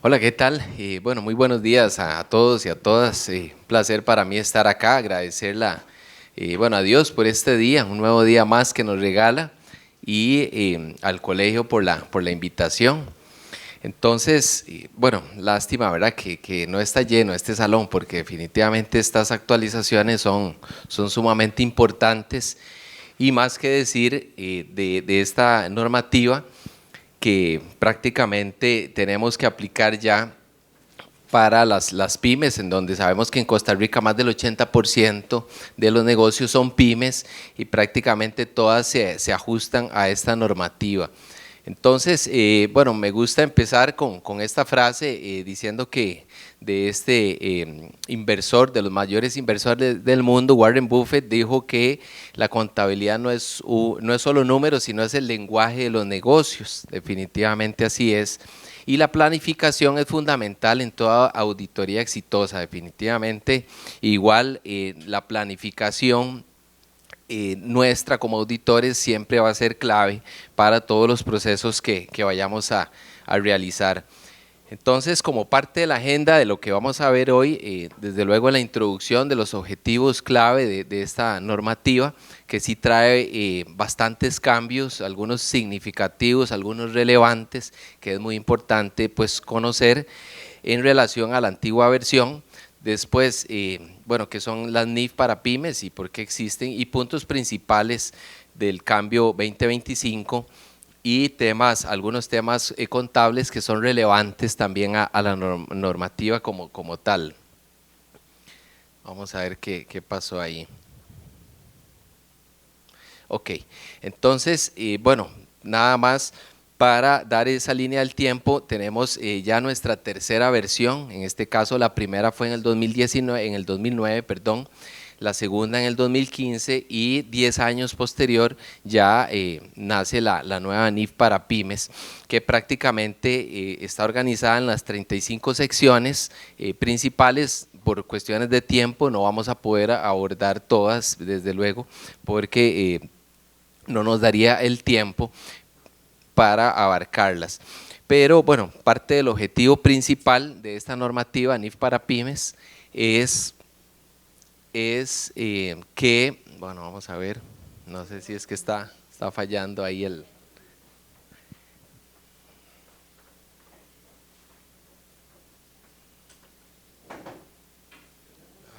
Hola, ¿qué tal? Bueno, muy buenos días a todos y a todas. Un placer para mí estar acá, agradecerla, bueno, a Dios por este día, un nuevo día más que nos regala y al colegio por la invitación. Entonces, bueno, lástima, ¿verdad? Que no está lleno este salón porque definitivamente estas actualizaciones son sumamente importantes y más que decir de esta normativa que prácticamente tenemos que aplicar ya para las pymes, en donde sabemos que en Costa Rica más del 80% de los negocios son pymes y prácticamente todas se ajustan a esta normativa. Entonces, bueno, me gusta empezar con esta frase diciendo que de este inversor, de los mayores inversores del mundo, Warren Buffett, dijo que la contabilidad no es solo números, sino es el lenguaje de los negocios. Definitivamente así es. Y la planificación es fundamental en toda auditoría exitosa, definitivamente. Igual la planificación nuestra como auditores siempre va a ser clave para todos los procesos que vayamos a realizar. Entonces, como parte de la agenda de lo que vamos a ver hoy, desde luego la introducción de los objetivos clave de esta normativa, que sí trae bastantes cambios, algunos significativos, algunos relevantes, que es muy importante pues conocer en relación a la antigua versión. Después, bueno, qué son las NIF para pymes y por qué existen, y puntos principales del cambio 2025 y temas, algunos temas contables que son relevantes también a la normativa como tal. Vamos a ver qué pasó ahí. Ok, entonces, bueno, nada más para dar esa línea del tiempo, tenemos ya nuestra tercera versión, en este caso la primera fue en el 2019, en el 2009, perdón, la segunda en el 2015 y 10 años posterior ya nace la nueva NIF para pymes, que prácticamente está organizada en las 35 secciones principales. Por cuestiones de tiempo no vamos a poder abordar todas, desde luego, porque no nos daría el tiempo para abarcarlas. Pero bueno, parte del objetivo principal de esta normativa NIF para pymes es que, bueno, vamos a ver, no sé si es que está fallando ahí el...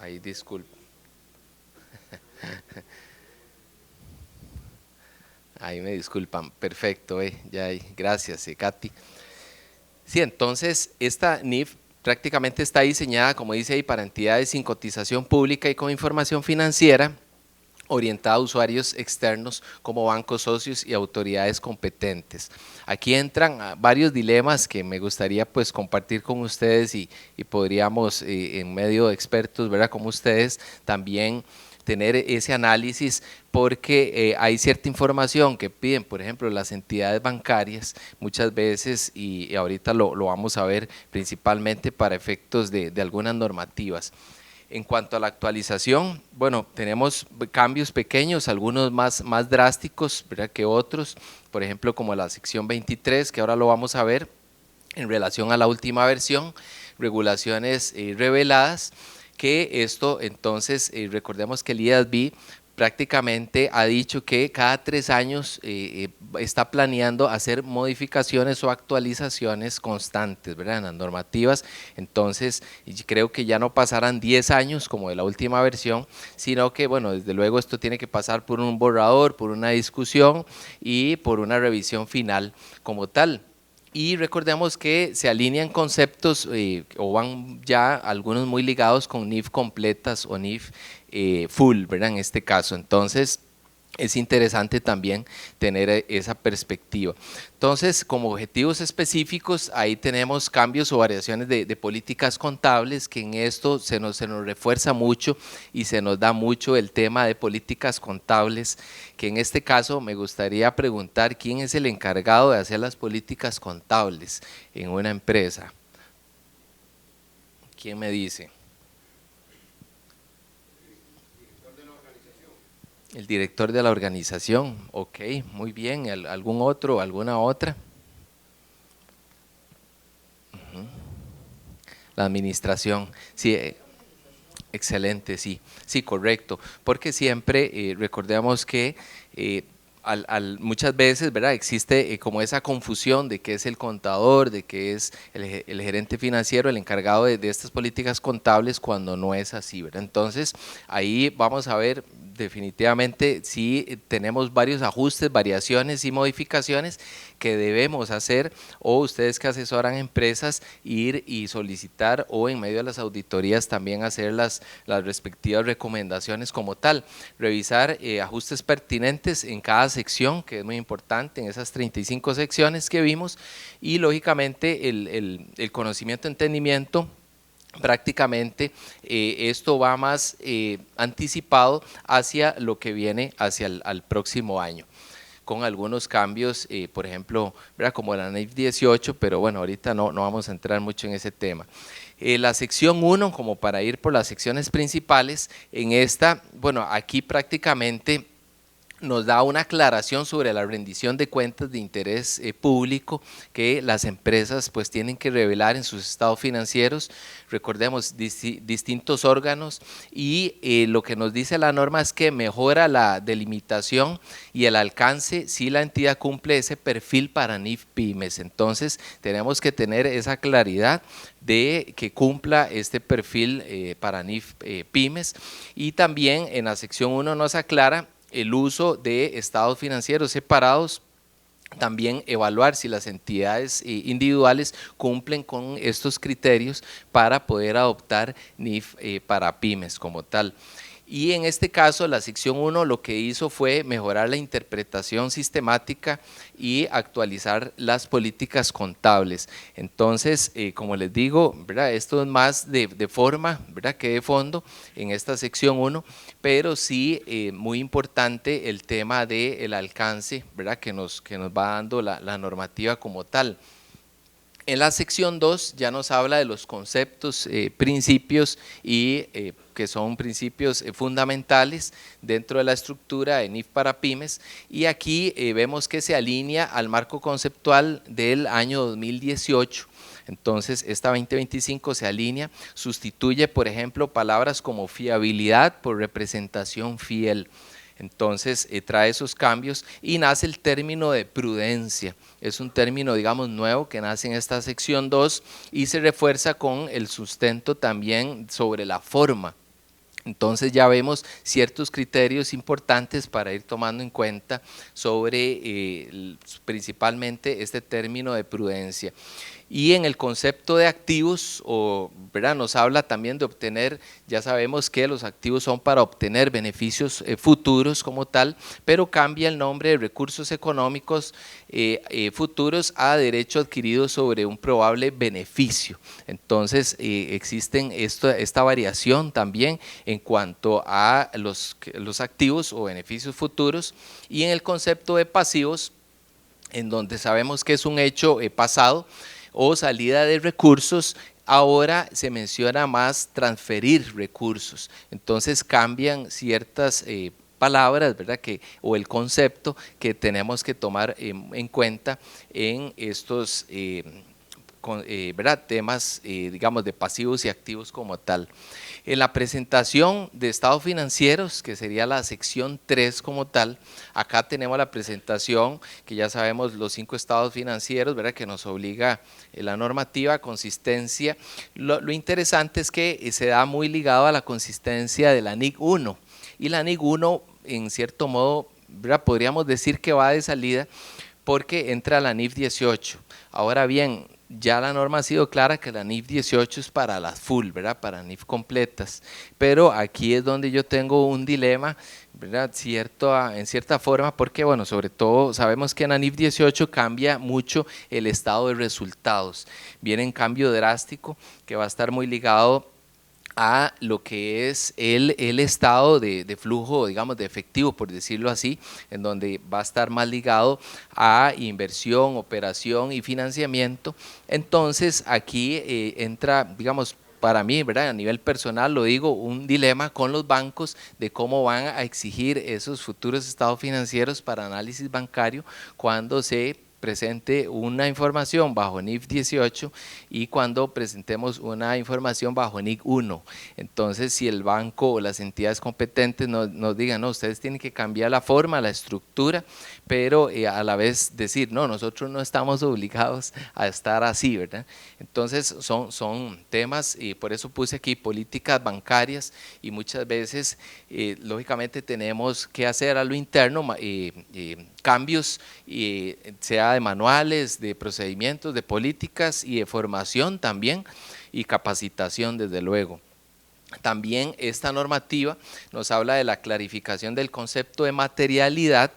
Ahí disculpe, ahí me disculpan, perfecto, ya, gracias, Katy. Sí, entonces esta NIF prácticamente está diseñada, como dice ahí, para entidades sin cotización pública y con información financiera orientada a usuarios externos como bancos, socios y autoridades competentes. Aquí entran varios dilemas que me gustaría pues compartir con ustedes y podríamos en medio de expertos, ¿verdad? Como ustedes también tener ese análisis porque hay cierta información que piden, por ejemplo, las entidades bancarias muchas veces y ahorita lo vamos a ver principalmente para efectos de algunas normativas. En cuanto a la actualización, bueno, tenemos cambios pequeños, algunos más drásticos, ¿verdad?, que otros, por ejemplo, como la sección 23, que ahora lo vamos a ver en relación a la última versión, regulaciones reveladas, que esto entonces, recordemos que el IASB prácticamente ha dicho que cada 3 años está planeando hacer modificaciones o actualizaciones constantes, ¿verdad?, en las normativas. Entonces creo que ya no pasarán 10 años como de la última versión, sino que bueno, desde luego esto tiene que pasar por un borrador, por una discusión y por una revisión final como tal. Y recordemos que se alinean conceptos o van ya algunos muy ligados con NIF completas o NIF full, ¿verdad? En este caso. Entonces, es interesante también tener esa perspectiva. Entonces, como objetivos específicos, ahí tenemos cambios o variaciones de políticas contables, que en esto se nos refuerza mucho y se nos da mucho el tema de políticas contables, que en este caso me gustaría preguntar quién es el encargado de hacer las políticas contables en una empresa. ¿Quién me dice? El director de la organización. Ok, muy bien. ¿Algún otro, alguna otra? La administración, sí, excelente, sí, sí, correcto, porque siempre recordemos que muchas veces, ¿verdad? Existe como esa confusión de qué es el contador, de qué es el gerente financiero, el encargado de estas políticas contables, cuando no es así, ¿verdad? Entonces, ahí vamos a ver definitivamente si tenemos varios ajustes, variaciones y modificaciones que debemos hacer, o ustedes que asesoran empresas, ir y solicitar, o en medio de las auditorías también hacer las respectivas recomendaciones como tal, revisar ajustes pertinentes en cada sección, que es muy importante, en esas 35 secciones que vimos, y lógicamente el conocimiento, entendimiento. Prácticamente esto va más anticipado hacia lo que viene hacia al próximo año, con algunos cambios, por ejemplo, ¿verdad? Como la NIF 18, pero bueno, ahorita no vamos a entrar mucho en ese tema. La sección 1, como para ir por las secciones principales, en esta, bueno, aquí prácticamente nos da una aclaración sobre la rendición de cuentas de interés público que las empresas pues tienen que revelar en sus estados financieros. Recordemos distintos órganos, y lo que nos dice la norma es que mejora la delimitación y el alcance si la entidad cumple ese perfil para NIF Pymes. Entonces tenemos que tener esa claridad de que cumpla este perfil para NIF Pymes, y también en la sección 1 nos aclara el uso de estados financieros separados. También evaluar si las entidades individuales cumplen con estos criterios para poder adoptar NIF para pymes como tal. Y en este caso la sección 1 lo que hizo fue mejorar la interpretación sistemática y actualizar las políticas contables. Entonces, como les digo, ¿verdad? Esto es más de forma, ¿verdad? Que de fondo en esta sección 1, pero sí muy importante el tema del alcance, ¿verdad? Que nos va dando la normativa como tal. En la sección 2 ya nos habla de los conceptos, principios, y que son principios fundamentales dentro de la estructura de NIF para pymes, y aquí vemos que se alinea al marco conceptual del año 2018. Entonces esta 2025 se alinea, sustituye por ejemplo palabras como fiabilidad por representación fiel. Entonces trae esos cambios, y nace el término de prudencia. Es un término, digamos, nuevo que nace en esta sección 2 y se refuerza con el sustento también sobre la forma. Entonces ya vemos ciertos criterios importantes para ir tomando en cuenta sobre principalmente este término de prudencia. Y en el concepto de activos, ¿verdad? Nos habla también de obtener, ya sabemos que los activos son para obtener beneficios futuros como tal, pero cambia el nombre de recursos económicos futuros a derecho adquirido sobre un probable beneficio. Entonces existen esta variación también en cuanto a los activos o beneficios futuros. Y en el concepto de pasivos, en donde sabemos que es un hecho pasado o salida de recursos, ahora se menciona más transferir recursos. Entonces cambian ciertas palabras, ¿verdad? O el concepto que tenemos que tomar en cuenta en estos ¿verdad? Temas, digamos, de pasivos y activos como tal. En la presentación de estados financieros, que sería la sección 3 como tal, acá tenemos la presentación, que ya sabemos los 5 estados financieros, ¿verdad? Que nos obliga la normativa, consistencia. Lo interesante es que se da muy ligado a la consistencia de la NIC 1, y la NIC 1 en cierto modo, ¿verdad? Podríamos decir que va de salida porque entra la NIF 18. Ahora bien, ya la norma ha sido clara que la NIF 18 es para las full, ¿verdad? Para NIF completas, pero aquí es donde yo tengo un dilema, ¿verdad? En cierta forma, porque bueno, sobre todo sabemos que en la NIF 18 cambia mucho el estado de resultados, viene un cambio drástico que va a estar muy ligado a lo que es el estado de flujo, digamos, de efectivo, por decirlo así, en donde va a estar más ligado a inversión, operación y financiamiento. Entonces aquí entra, digamos, para mí, ¿verdad? A nivel personal lo digo, un dilema con los bancos de cómo van a exigir esos futuros estados financieros para análisis bancario cuando se presente una información bajo NIF 18 y cuando presentemos una información bajo NIC 1. Entonces, si el banco o las entidades competentes nos digan, no, ustedes tienen que cambiar la forma, la estructura, pero a la vez decir, no, nosotros no estamos obligados a estar así, ¿verdad? Entonces, son temas, y por eso puse aquí políticas bancarias, y muchas veces, lógicamente, tenemos que hacer a lo interno cambios, sea de manuales, de procedimientos, de políticas y de formación también, y capacitación, desde luego. También esta normativa nos habla de la clarificación del concepto de materialidad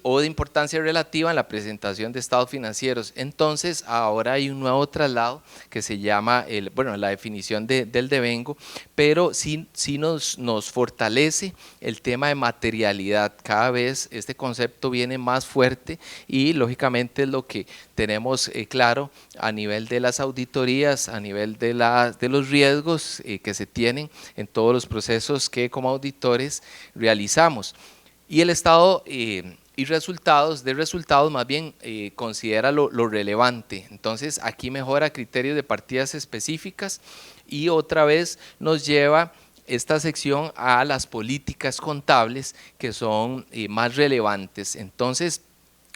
o de importancia relativa en la presentación de estados financieros. Entonces, ahora hay un nuevo traslado que se llama, la definición del devengo, pero sí nos fortalece el tema de materialidad. Cada vez este concepto viene más fuerte y lógicamente es lo que tenemos claro a nivel de las auditorías, a nivel de los riesgos que se tienen en todos los procesos que como auditores realizamos. Y el estado y resultados más bien considera lo relevante. Entonces aquí mejora criterios de partidas específicas y otra vez nos lleva esta sección a las políticas contables que son más relevantes. Entonces,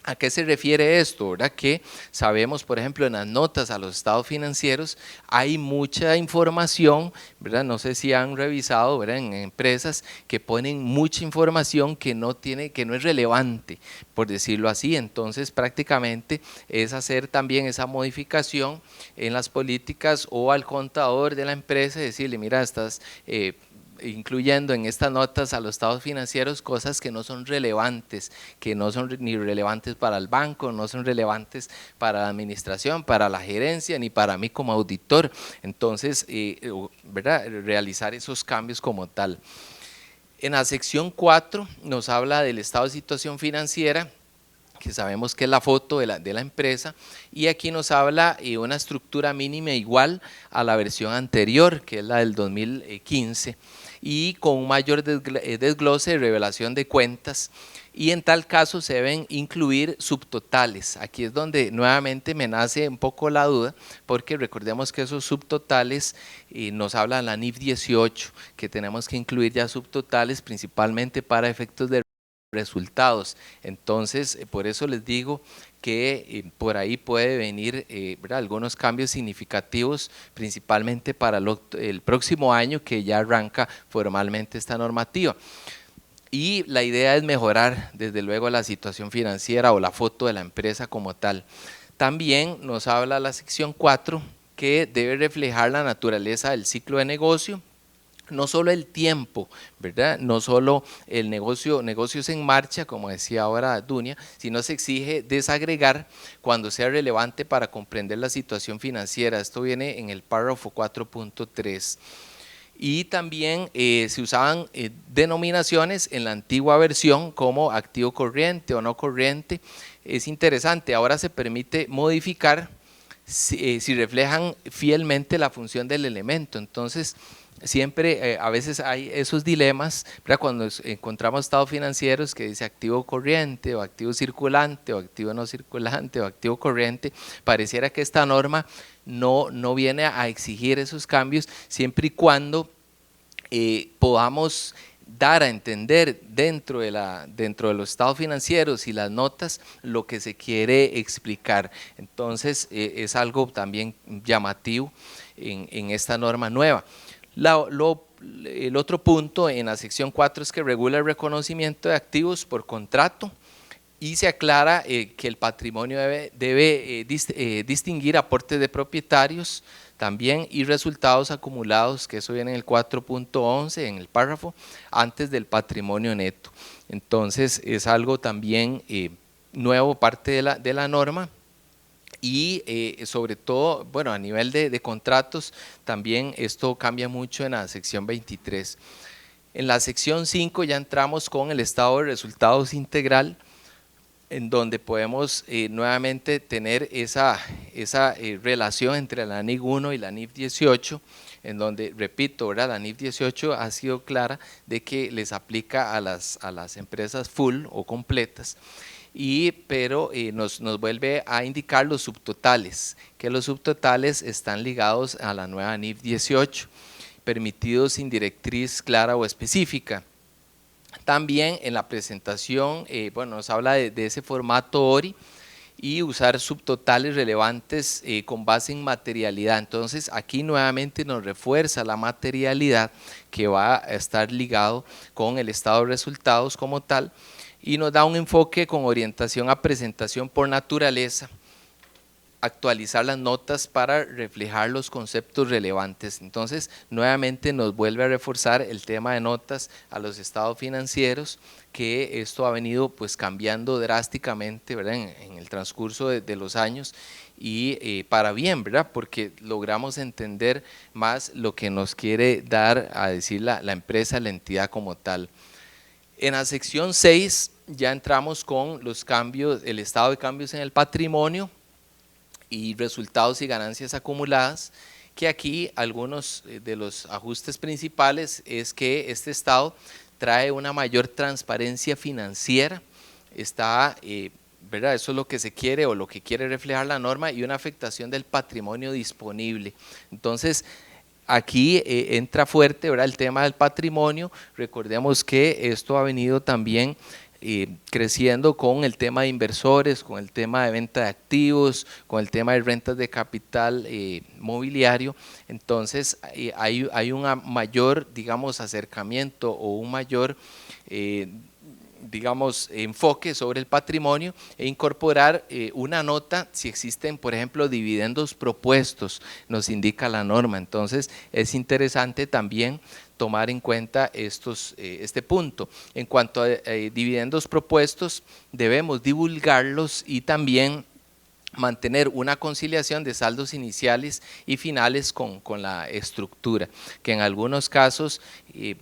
¿a qué se refiere esto? ¿Verdad? Que sabemos, por ejemplo, en las notas a los estados financieros hay mucha información, ¿verdad? No sé si han revisado, ¿verdad? En empresas que ponen mucha información que no es relevante, por decirlo así. Entonces, prácticamente es hacer también esa modificación en las políticas o al contador de la empresa, decirle, mira, estás incluyendo en estas notas a los estados financieros cosas que no son relevantes, que no son ni relevantes para el banco, no son relevantes para la administración, para la gerencia, ni para mí como auditor. Entonces, ¿verdad? Realizar esos cambios como tal. En la sección 4 nos habla del estado de situación financiera, que sabemos que es la foto de la empresa, y aquí nos habla una estructura mínima igual a la versión anterior, que es la del 2015, y con un mayor desglose de revelación de cuentas, y en tal caso se deben incluir subtotales. Aquí es donde nuevamente me nace un poco la duda, porque recordemos que esos subtotales nos habla la NIF 18, que tenemos que incluir ya subtotales principalmente para efectos de resultados. Entonces, por eso les digo que por ahí puede venir algunos cambios significativos, principalmente para el próximo año, que ya arranca formalmente esta normativa. Y la idea es mejorar desde luego la situación financiera o la foto de la empresa como tal. También nos habla la sección 4 que debe reflejar la naturaleza del ciclo de negocio, no solo el tiempo, ¿verdad? No solo el negocios en marcha, como decía ahora Dunia, sino se exige desagregar cuando sea relevante para comprender la situación financiera. Esto viene en el párrafo 4.3. Y también se usaban denominaciones en la antigua versión como activo corriente o no corriente. Es interesante, ahora se permite modificar si reflejan fielmente la función del elemento. Entonces, siempre a veces hay esos dilemas, ¿verdad? Cuando encontramos estados financieros que dice activo corriente o activo circulante o activo no circulante o activo corriente, pareciera que esta norma no viene a exigir esos cambios, siempre y cuando podamos dar a entender dentro de los estados financieros y las notas lo que se quiere explicar. Entonces es algo también llamativo en esta norma nueva. El otro punto en la sección 4 es que regula el reconocimiento de activos por contrato y se aclara que el patrimonio debe distinguir aportes de propietarios también y resultados acumulados, que eso viene en el 4.11 en el párrafo, antes del patrimonio neto. Entonces es algo también nuevo, parte de la norma. Y sobre todo, bueno, a nivel de contratos, también esto cambia mucho en la sección 23. En la sección 5 ya entramos con el estado de resultados integral, en donde podemos nuevamente tener esa relación entre la NIF 1 y la NIF 18, en donde, repito, ¿verdad? La NIF 18 ha sido clara de que les aplica a las empresas full o completas. pero nos vuelve a indicar los subtotales, que los subtotales están ligados a la nueva NIF 18, permitidos sin directriz clara o específica. También en la presentación, bueno, nos habla de ese formato ORI y usar subtotales relevantes con base en materialidad. Entonces aquí nuevamente nos refuerza la materialidad que va a estar ligado con el estado de resultados como tal y nos da un enfoque con orientación a presentación por naturaleza, actualizar las notas para reflejar los conceptos relevantes. Entonces, nuevamente nos vuelve a reforzar el tema de notas a los estados financieros, que esto ha venido pues cambiando drásticamente, ¿verdad? En el transcurso de los años y para bien, ¿verdad? Porque logramos entender más lo que nos quiere dar a decir la empresa, la entidad como tal. En la sección 6 ya entramos con los cambios, el estado de cambios en el patrimonio y resultados y ganancias acumuladas, que aquí algunos de los ajustes principales es que este estado trae una mayor transparencia financiera, ¿verdad? Eso es lo que se quiere o lo que quiere reflejar la norma, y una afectación del patrimonio disponible. Entonces, aquí entra fuerte, ¿verdad?, el tema del patrimonio. Recordemos que esto ha venido también creciendo con el tema de inversores, con el tema de venta de activos, con el tema de rentas de capital mobiliario. Entonces hay un mayor, digamos, acercamiento o un mayor digamos, enfoque sobre el patrimonio e incorporar una nota si existen, por ejemplo, dividendos propuestos, nos indica la norma. Entonces es interesante también tomar en cuenta este punto. En cuanto a dividendos propuestos, debemos divulgarlos y también mantener una conciliación de saldos iniciales y finales con la estructura, que en algunos casos,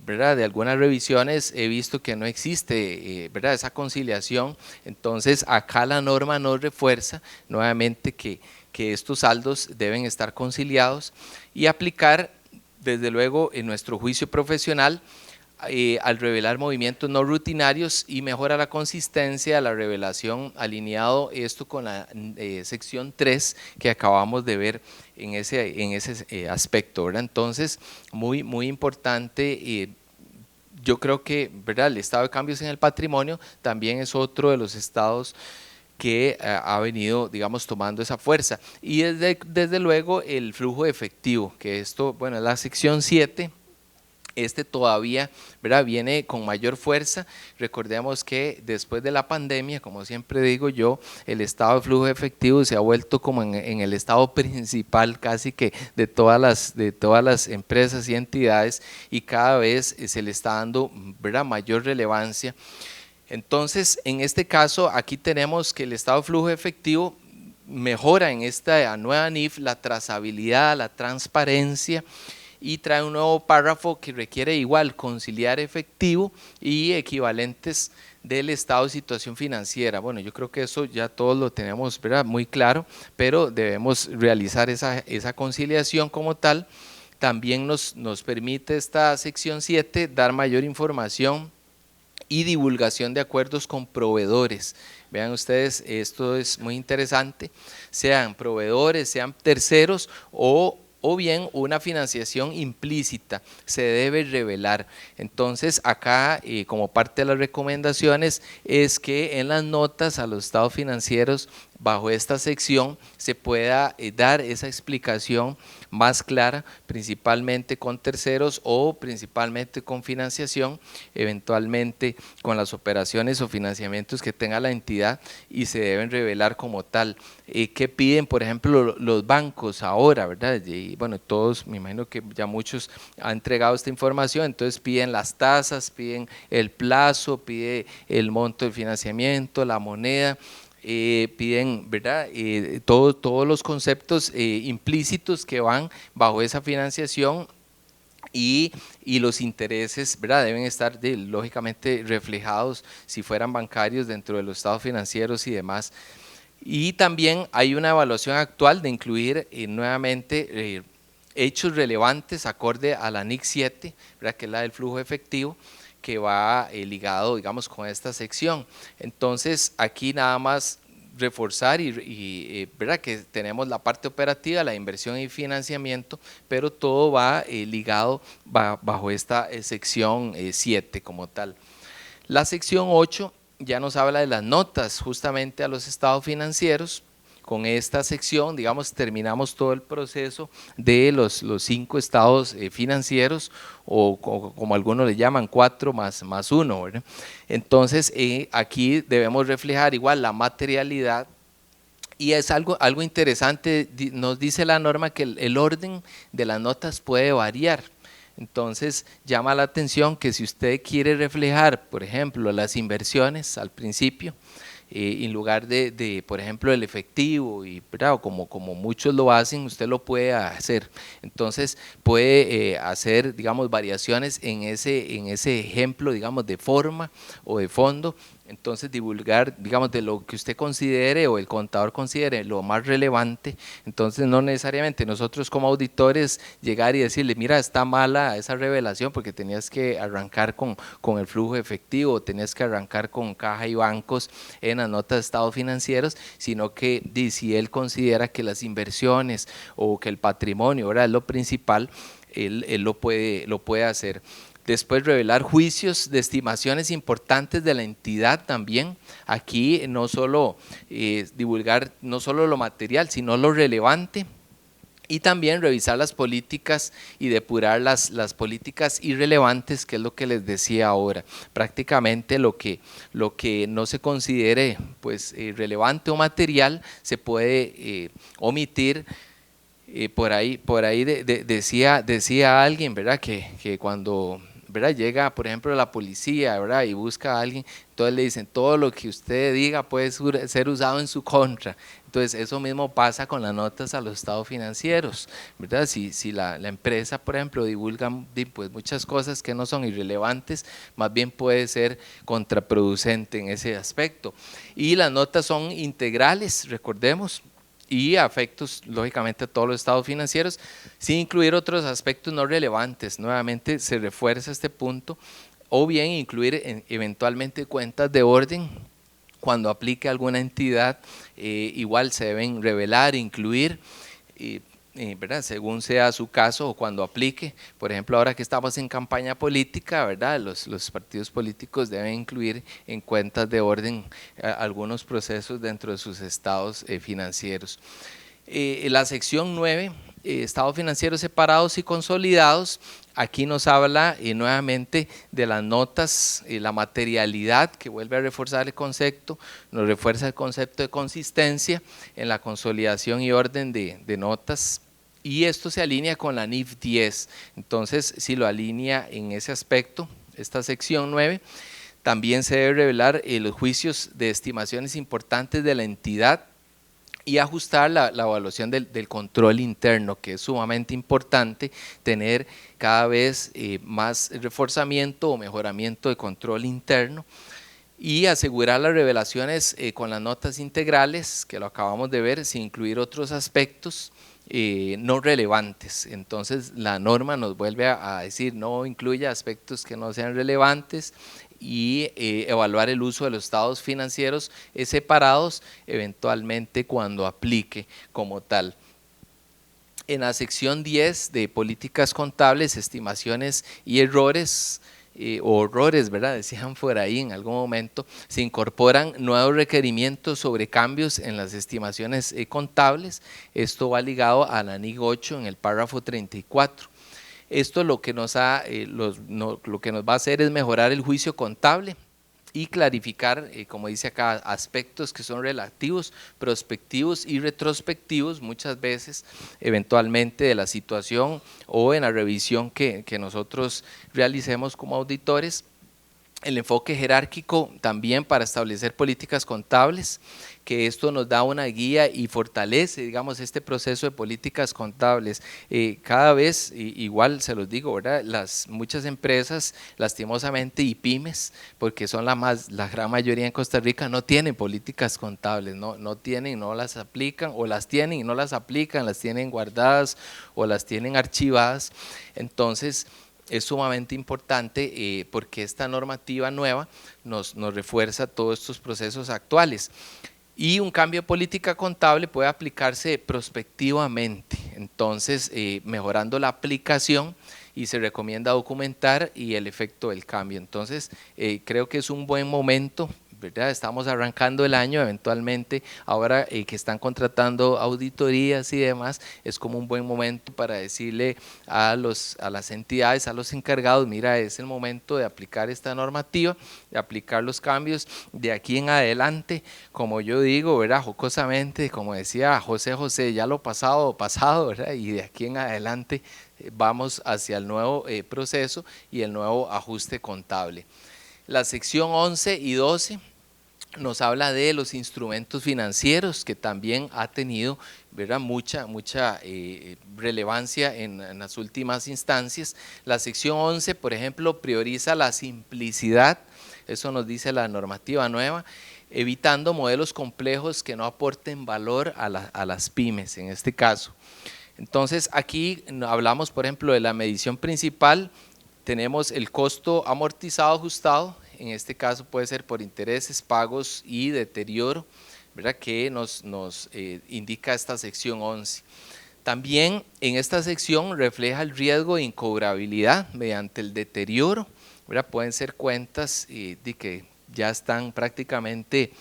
¿verdad?, de algunas revisiones he visto que no existe, ¿verdad?, esa conciliación. Entonces acá la norma nos refuerza nuevamente que estos saldos deben estar conciliados y aplicar desde luego en nuestro juicio profesional al revelar movimientos no rutinarios, y mejora la consistencia de la revelación, alineado esto con la sección 3 que acabamos de ver en ese aspecto, ¿verdad? Entonces, muy importante. Yo creo que, ¿verdad?, el estado de cambios en el patrimonio también es otro de los estados que ha venido, digamos, tomando esa fuerza. Y desde luego el flujo de efectivo, que esto, bueno, es la sección 7. Todavía, ¿verdad?, viene con mayor fuerza. Recordemos que después de la pandemia, como siempre digo yo, el estado de flujo de efectivo se ha vuelto como en el estado principal casi que de todas las empresas y entidades, y cada vez se le está dando, ¿verdad?, mayor relevancia. Entonces, en este caso, aquí tenemos que el estado de flujo de efectivo mejora en esta nueva NIF la trazabilidad, la transparencia, y trae un nuevo párrafo que requiere igual conciliar efectivo y equivalentes del estado de situación financiera. Bueno, yo creo que eso ya todos lo tenemos, ¿verdad?, muy claro, pero debemos realizar esa conciliación como tal. También nos permite esta sección 7 dar mayor información y divulgación de acuerdos con proveedores. Vean ustedes, esto es muy interesante, sean proveedores, sean terceros o bien una financiación implícita, se debe revelar. Entonces acá, como parte de las recomendaciones, es que en las notas a los estados financieros bajo esta sección se pueda dar esa explicación más clara, principalmente con terceros o principalmente con financiación, eventualmente con las operaciones o financiamientos que tenga la entidad, y se deben revelar como tal. ¿Qué piden, por ejemplo, los bancos ahora, verdad? Y bueno, todos, me imagino que ya muchos han entregado esta información. Entonces piden las tasas, piden el plazo, pide el monto del financiamiento, la moneda. Piden, ¿verdad?, todos los conceptos implícitos que van bajo esa financiación, y los intereses, ¿verdad?, deben estar lógicamente reflejados, si fueran bancarios, dentro de los estados financieros y demás. Y también hay una evaluación actual de incluir nuevamente hechos relevantes acorde a la NIC 7, ¿verdad?, que es la del flujo efectivo, que va ligado, digamos, con esta sección. Entonces, aquí nada más reforzar ¿verdad? Que tenemos la parte operativa, la inversión y financiamiento, pero todo va ligado bajo esta sección 7 como tal. La sección 8 ya nos habla de las notas justamente a los estados financieros. Con esta sección, digamos, terminamos todo el proceso de los 5 estados financieros o como algunos le llaman 4 más 1, ¿verdad? Entonces, aquí debemos reflejar igual la materialidad. Y es algo interesante, nos dice la norma que el orden de las notas puede variar. Entonces llama la atención que si usted quiere reflejar, por ejemplo, las inversiones al principio, en lugar de, por ejemplo, el efectivo, y ¿verdad? Como muchos lo hacen, usted lo puede hacer. Entonces puede hacer, digamos, variaciones en ese ejemplo, digamos, de forma o de fondo. Entonces divulgar, digamos, de lo que usted considere o el contador considere lo más relevante. Entonces no necesariamente nosotros como auditores llegar y decirle, mira, está mala esa revelación porque tenías que arrancar con el flujo efectivo, tenías que arrancar con caja y bancos en las notas de estados financieros, sino que si él considera que las inversiones o que el patrimonio ahora es lo principal, él lo puede hacer. Después revelar juicios de estimaciones importantes de la entidad también. Aquí no solo divulgar no solo lo material, sino lo relevante. Y también revisar las políticas y depurar las políticas irrelevantes, que es lo que les decía ahora. Prácticamente lo que no se considere pues, relevante o material se puede omitir. Por ahí decía alguien, ¿verdad? Que cuando, ¿verdad? Llega, por ejemplo, la policía, ¿verdad? Y busca a alguien, entonces le dicen, todo lo que usted diga puede ser usado en su contra. Entonces, eso mismo pasa con las notas a los estados financieros, ¿verdad? Si la empresa, por ejemplo, divulga pues, muchas cosas que no son irrelevantes, más bien puede ser contraproducente en ese aspecto. Y las notas son integrales, recordemos, y a efectos, lógicamente, a todos los estados financieros, sin incluir otros aspectos no relevantes. Nuevamente se refuerza este punto, o bien incluir eventualmente cuentas de orden cuando aplique alguna entidad, igual se deben revelar, incluir, ¿verdad? Según sea su caso o cuando aplique. Por ejemplo, ahora que estamos en campaña política, ¿verdad? Los partidos políticos deben incluir en cuentas de orden algunos procesos dentro de sus estados financieros. La sección 9, estados financieros separados y consolidados. Aquí nos habla nuevamente de las notas, la materialidad, que vuelve a reforzar el concepto, nos refuerza el concepto de consistencia en la consolidación y orden de notas. Y esto se alinea con la NIF 10, entonces si lo alinea en ese aspecto, esta sección 9, también se debe revelar los juicios de estimaciones importantes de la entidad y ajustar la evaluación del control interno, que es sumamente importante tener cada vez más reforzamiento o mejoramiento de control interno, y asegurar las revelaciones con las notas integrales, que lo acabamos de ver, sin incluir otros aspectos no relevantes. Entonces la norma nos vuelve a decir no incluya aspectos que no sean relevantes, y evaluar el uso de los estados financieros separados eventualmente cuando aplique como tal. En la sección 10 de políticas contables, estimaciones y errores, o horrores, ¿verdad? Decían por ahí en algún momento, se incorporan nuevos requerimientos sobre cambios en las estimaciones contables. Esto va ligado a la NIC 8 en el párrafo 34. Esto lo que nos va a hacer es mejorar el juicio contable y clarificar, como dice acá, aspectos que son relativos, prospectivos y retrospectivos muchas veces, eventualmente de la situación o en la revisión que nosotros realicemos como auditores. El enfoque jerárquico también para establecer políticas contables, que esto nos da una guía y fortalece, digamos, este proceso de políticas contables. Cada vez, igual se los digo, ¿verdad? Muchas empresas, lastimosamente, y pymes, porque son la gran mayoría en Costa Rica, no tienen políticas contables, no tienen, no las aplican, o las tienen y no las aplican, las tienen guardadas o las tienen archivadas. Entonces, es sumamente importante porque esta normativa nueva nos refuerza todos estos procesos actuales. Y un cambio de política contable puede aplicarse prospectivamente, entonces mejorando la aplicación, y se recomienda documentar y el efecto del cambio. Entonces creo que es un buen momento, ¿verdad? Estamos arrancando el año, eventualmente ahora que están contratando auditorías y demás, es como un buen momento para decirle a las entidades, a los encargados, mira, es el momento de aplicar esta normativa, de aplicar los cambios de aquí en adelante, como yo digo, ¿verdad? Jocosamente, como decía José José, ya lo pasado, pasado, ¿verdad? Y de aquí en adelante vamos hacia el nuevo proceso y el nuevo ajuste contable. La sección 11 y 12 nos habla de los instrumentos financieros, que también ha tenido, ¿verdad?, mucha relevancia en las últimas instancias. La sección 11, por ejemplo, prioriza la simplicidad, eso nos dice la normativa nueva, evitando modelos complejos que no aporten valor a las pymes en este caso. Entonces aquí hablamos, por ejemplo, de la medición principal. Tenemos el costo amortizado ajustado, en este caso puede ser por intereses, pagos y deterioro, ¿verdad?, que nos indica esta sección 11. También en esta sección refleja el riesgo de incobrabilidad mediante el deterioro, ¿verdad? Pueden ser cuentas de que ya están prácticamente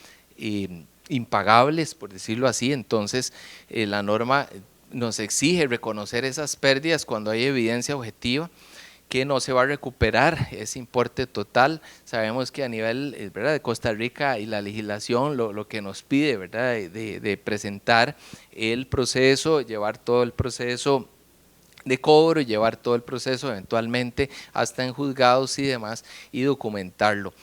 impagables, por decirlo así. Entonces la norma nos exige reconocer esas pérdidas cuando hay evidencia objetiva que no se va a recuperar ese importe total. Sabemos que a nivel, ¿verdad?, de Costa Rica y la legislación lo que nos pide, ¿verdad?, de presentar el proceso, llevar todo el proceso de cobro, llevar todo el proceso eventualmente hasta en juzgados y demás, y documentarlo.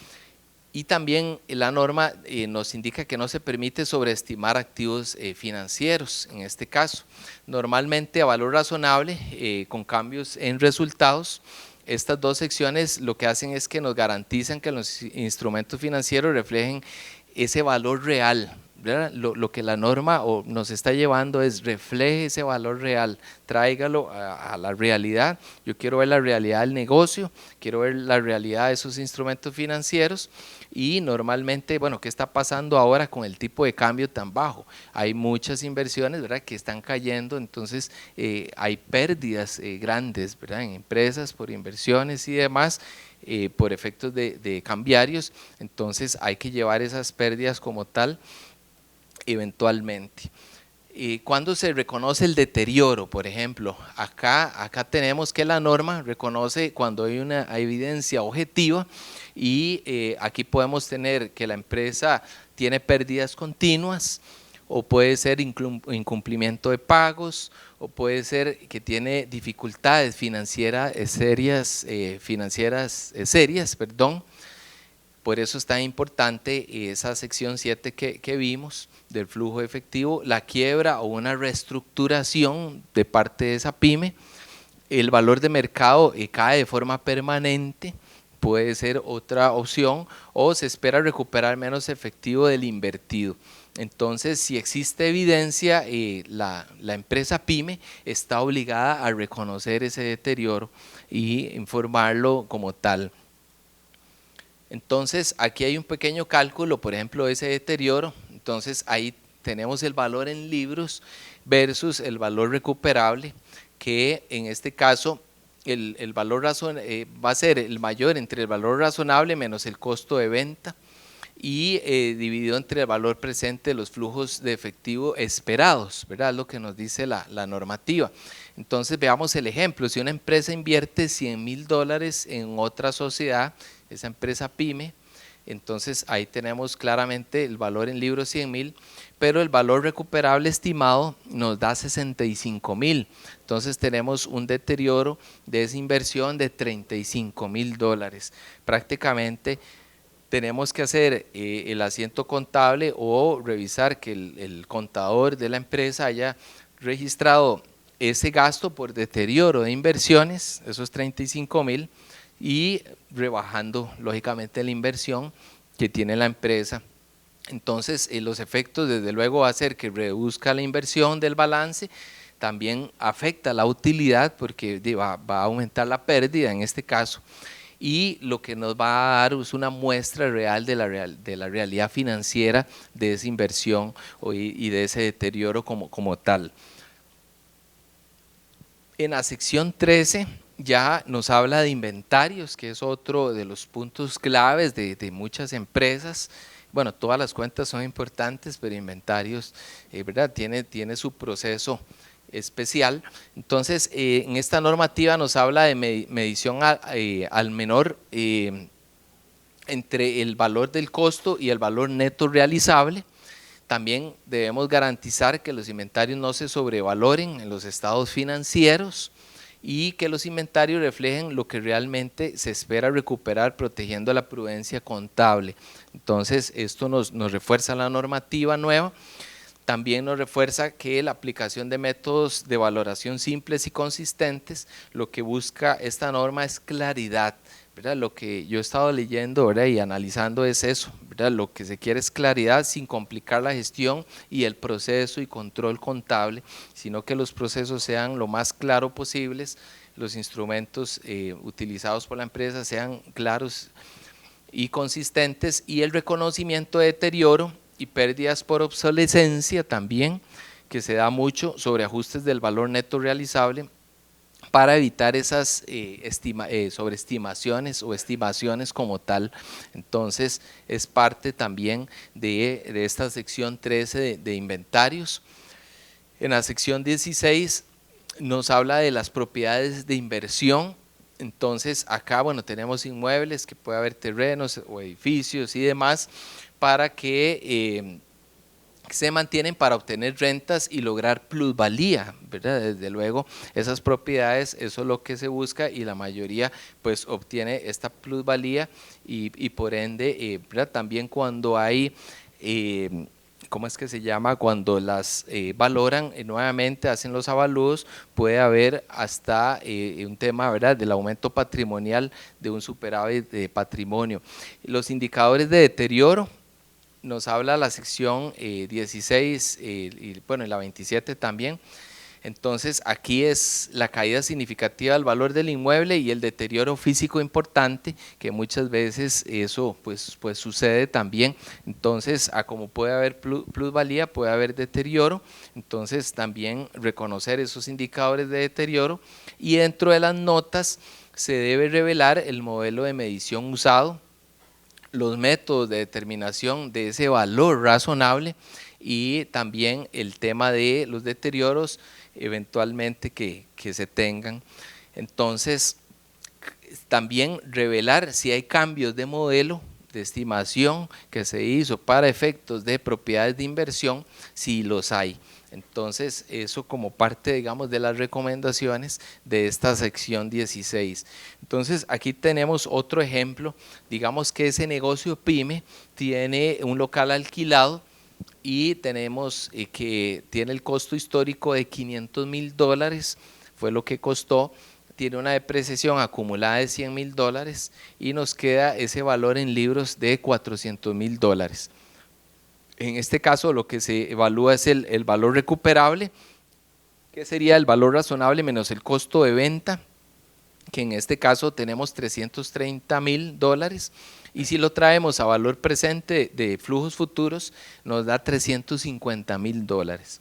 Y también la norma nos indica que no se permite sobreestimar activos financieros, en este caso. Normalmente a valor razonable, con cambios en resultados. Estas dos secciones lo que hacen es que nos garantizan que los instrumentos financieros reflejen ese valor real, ¿verdad? Lo que la norma nos está llevando es refleje ese valor real, tráigalo a la realidad. Yo quiero ver la realidad del negocio, quiero ver la realidad de esos instrumentos financieros. Y normalmente, bueno, ¿qué está pasando ahora con el tipo de cambio tan bajo? Hay muchas inversiones, ¿verdad?, que están cayendo, entonces hay pérdidas grandes, ¿verdad?, en empresas por inversiones y demás, por efectos de cambiarios. Entonces hay que llevar esas pérdidas como tal eventualmente. Cuando se reconoce el deterioro, por ejemplo, acá tenemos que la norma reconoce cuando hay una evidencia objetiva, y aquí podemos tener que la empresa tiene pérdidas continuas, o puede ser incumplimiento de pagos, o puede ser que tiene dificultades financieras serias. Por eso es tan importante esa sección 7 que vimos del flujo efectivo, la quiebra o una reestructuración de parte de esa pyme. El valor de mercado cae de forma permanente, puede ser otra opción, o se espera recuperar menos efectivo del invertido. Entonces, si existe evidencia, la empresa pyme está obligada a reconocer ese deterioro y informarlo como tal. Entonces aquí hay un pequeño cálculo, por ejemplo, ese deterioro. Entonces ahí tenemos el valor en libros versus el valor recuperable, que en este caso el valor va a ser el mayor entre el valor razonable menos el costo de venta, y dividido entre el valor presente de los flujos de efectivo esperados, ¿verdad? Es lo que nos dice la normativa. Entonces veamos el ejemplo. Si una empresa invierte $100,000 en otra sociedad, esa empresa pyme, entonces ahí tenemos claramente el valor en libros 100,000, pero el valor recuperable estimado nos da 65,000. Entonces tenemos un deterioro de esa inversión de $35,000. Prácticamente tenemos que hacer el asiento contable o revisar que el contador de la empresa haya registrado ese gasto por deterioro de inversiones, esos 35,000, y rebajando lógicamente la inversión que tiene la empresa. Entonces los efectos desde luego va a ser que reduzca la inversión del balance, también afecta la utilidad porque va a aumentar la pérdida en este caso, y lo que nos va a dar es una muestra real de la realidad financiera de esa inversión y de ese deterioro como tal. En la sección 13 ya nos habla de inventarios, que es otro de los puntos claves de muchas empresas. Bueno, todas las cuentas son importantes, pero inventarios, ¿verdad? Tiene su proceso especial. Entonces, en esta normativa nos habla de medición al menor entre el valor del costo y el valor neto realizable. También debemos garantizar que los inventarios no se sobrevaloren en los estados financieros y que los inventarios reflejen lo que realmente se espera recuperar, protegiendo la prudencia contable. Entonces, esto nos refuerza la normativa nueva. También nos refuerza que la aplicación de métodos de valoración simples y consistentes, lo que busca esta norma es claridad, ¿verdad? Lo que yo he estado leyendo, ¿verdad?, y analizando es eso, ¿verdad? Lo que se quiere es claridad sin complicar la gestión y el proceso y control contable, sino que los procesos sean lo más claro posibles, los instrumentos utilizados por la empresa sean claros y consistentes, y el reconocimiento de deterioro y pérdidas por obsolescencia también, que se da mucho sobre ajustes del valor neto realizable para evitar esas sobreestimaciones o estimaciones como tal. Entonces es parte también de esta sección 13 de inventarios. En la sección 16 nos habla de las propiedades de inversión. Entonces acá, bueno, tenemos inmuebles, que puede haber terrenos o edificios y demás, para que se mantienen para obtener rentas y lograr plusvalía, ¿verdad? Desde luego esas propiedades, eso es lo que se busca, y la mayoría pues obtiene esta plusvalía y por ende, ¿verdad?, también cuando hay ¿cómo es que se llama? Cuando las valoran nuevamente, hacen los avalúos, puede haber hasta un tema, ¿verdad?, del aumento patrimonial, de un superávit de patrimonio. Los indicadores de deterioro nos habla la sección 16 y bueno, la 27 también. Entonces aquí es la caída significativa del valor del inmueble y el deterioro físico importante, que muchas veces eso pues sucede también. Entonces, como puede haber plusvalía, puede haber deterioro. Entonces también reconocer esos indicadores de deterioro, y dentro de las notas se debe revelar el modelo de medición usado, los métodos de determinación de ese valor razonable, y también el tema de los deterioros eventualmente que se tengan. Entonces, también revelar si hay cambios de modelo de estimación que se hizo para efectos de propiedades de inversión, si los hay. Entonces, eso como parte, digamos, de las recomendaciones de esta sección 16. Entonces, aquí tenemos otro ejemplo. Digamos que ese negocio pyme tiene un local alquilado y tenemos que tiene el costo histórico de $500,000, fue lo que costó. Tiene una depreciación acumulada de $100,000 y nos queda ese valor en libros de $400,000. En este caso lo que se evalúa es el valor recuperable, que sería el valor razonable menos el costo de venta, que en este caso tenemos $330,000, y si lo traemos a valor presente de flujos futuros nos da $350,000.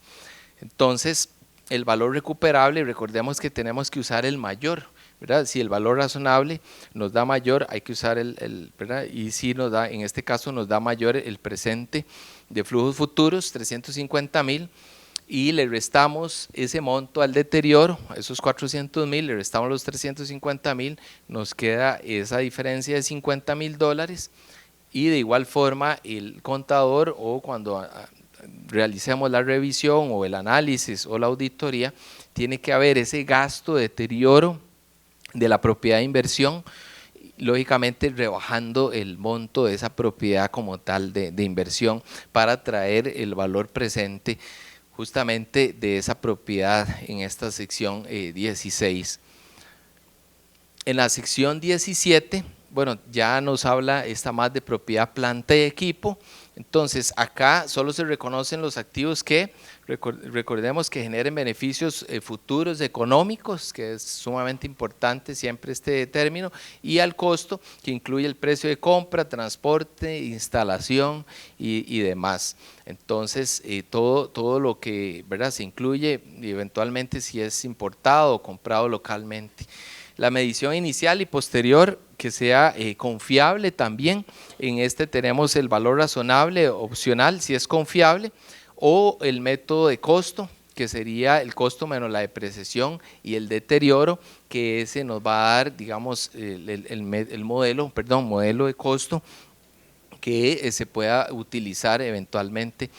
Entonces, el valor recuperable, recordemos que tenemos que usar el mayor, ¿verdad? Si el valor razonable nos da mayor, hay que usar ¿verdad? Y si nos da, en este caso nos da mayor el presente de flujos futuros, 350,000, y le restamos ese monto al deterioro, esos 400,000, le restamos los 350,000, nos queda esa diferencia de $50,000, y de igual forma el contador, o cuando realicemos la revisión o el análisis o la auditoría, tiene que haber ese gasto de deterioro de la propiedad de inversión, lógicamente rebajando el monto de esa propiedad como tal de inversión, para traer el valor presente justamente de esa propiedad en esta sección 16. En la sección 17 bueno, ya nos habla esta más de propiedad, planta y equipo. Entonces, acá solo se reconocen los activos que, recordemos que generen beneficios futuros económicos, que es sumamente importante siempre este término, y al costo, que incluye el precio de compra, transporte, instalación y demás. Entonces, todo lo que, ¿verdad?, se incluye, y eventualmente si es importado o comprado localmente. La medición inicial y posterior que sea confiable también. En este tenemos el valor razonable opcional si es confiable, o el método de costo, que sería el costo menos la depreciación, y el deterioro, que ese nos va a dar, digamos, el modelo de costo que se pueda utilizar eventualmente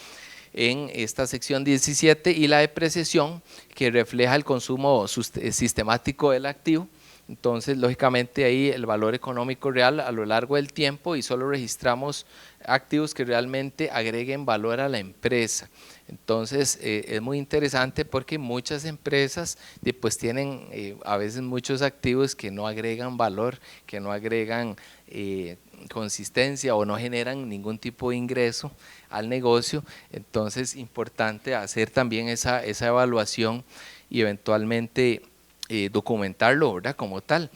en esta sección 17, y la depreciación, que refleja el consumo sistemático del activo. Entonces, lógicamente ahí el valor económico real a lo largo del tiempo, y solo registramos activos que realmente agreguen valor a la empresa. Entonces, es muy interesante porque muchas empresas pues tienen a veces muchos activos que no agregan valor, que no agregan consistencia o no generan ningún tipo de ingreso al negocio. Entonces, importante hacer también esa evaluación y eventualmente documentarlo, ¿verdad?, como tal.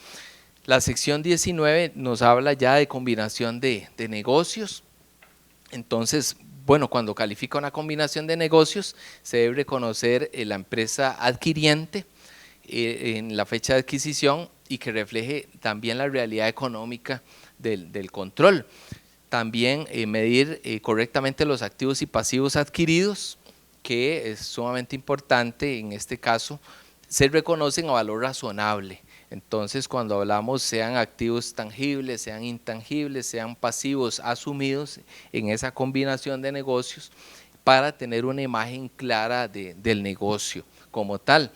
La sección 19 nos habla ya de combinación de negocios. Entonces, bueno, cuando califica una combinación de negocios, se debe reconocer la empresa adquiriente en la fecha de adquisición, y que refleje también la realidad económica del control. También medir correctamente los activos y pasivos adquiridos, que es sumamente importante. En este caso, se reconocen a valor razonable. Entonces, cuando hablamos, sean activos tangibles, sean intangibles, sean pasivos asumidos en esa combinación de negocios, para tener una imagen clara del negocio como tal.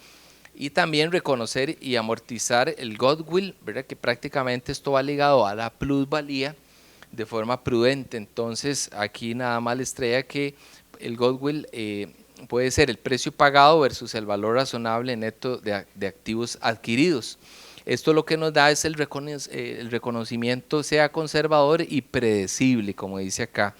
Y también reconocer y amortizar el goodwill, ¿verdad?, que prácticamente esto va ligado a la plusvalía de forma prudente. Entonces, aquí nada más les traía que el goodwill puede ser el precio pagado versus el valor razonable neto de activos adquiridos. Esto lo que nos da es el reconocimiento sea conservador y predecible, como dice acá.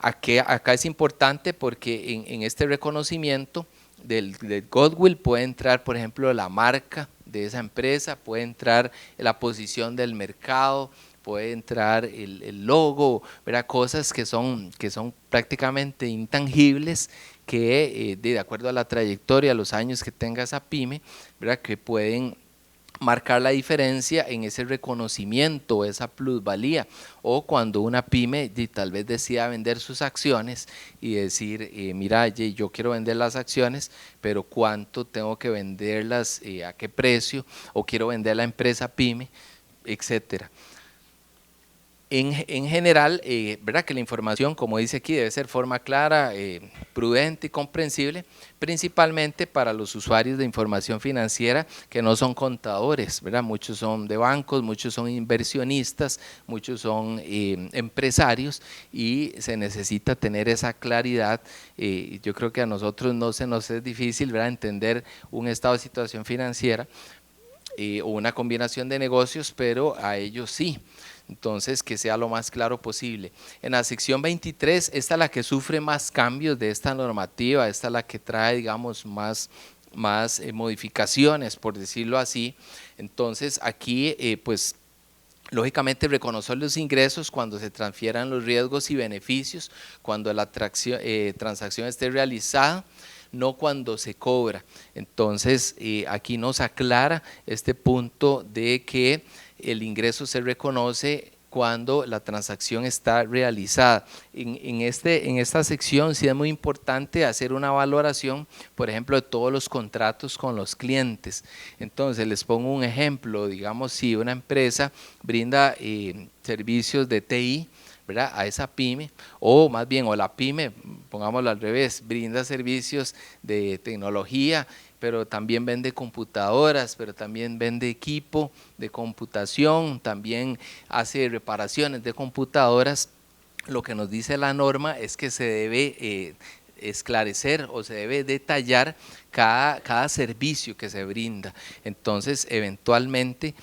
Acá es importante porque en este reconocimiento del goodwill puede entrar, por ejemplo, la marca de esa empresa, puede entrar la posición del mercado, puede entrar el logo, ¿verdad?, cosas que son prácticamente intangibles, que de acuerdo a la trayectoria, a los años que tenga esa pyme, ¿verdad?, que pueden marcar la diferencia en ese reconocimiento, esa plusvalía. O cuando una pyme tal vez decida vender sus acciones y decir, mira, yo quiero vender las acciones, pero ¿cuánto tengo que venderlas? ¿A qué precio? O quiero vender la empresa pyme, etcétera. En general, ¿verdad?, que la información, como dice aquí, debe ser forma clara, prudente y comprensible, principalmente para los usuarios de información financiera que no son contadores, ¿verdad? Muchos son de bancos, muchos son inversionistas, muchos son empresarios, y se necesita tener esa claridad. Yo creo que a nosotros no se nos es difícil, ¿verdad?, entender un estado de situación financiera o una combinación de negocios, pero a ellos sí. Entonces, que sea lo más claro posible. En la sección 23, esta es la que sufre más cambios de esta normativa, esta es la que trae, digamos, más modificaciones, por decirlo así. Entonces, aquí, pues, lógicamente reconocer los ingresos cuando se transfieran los riesgos y beneficios, cuando la transacción esté realizada, no cuando se cobra. Entonces, aquí nos aclara este punto de que el ingreso se reconoce cuando la transacción está realizada. En esta sección sí es muy importante hacer una valoración, por ejemplo, de todos los contratos con los clientes. Entonces, les pongo un ejemplo. Digamos, si una empresa brinda servicios de TI, ¿verdad?, a esa pyme, o más bien, o la pyme, pongámoslo al revés, brinda servicios de tecnología, pero también vende computadoras, pero también vende equipo de computación, también hace reparaciones de computadoras. Lo que nos dice la norma es que se debe esclarecer o se debe detallar cada servicio que se brinda. Entonces, eventualmente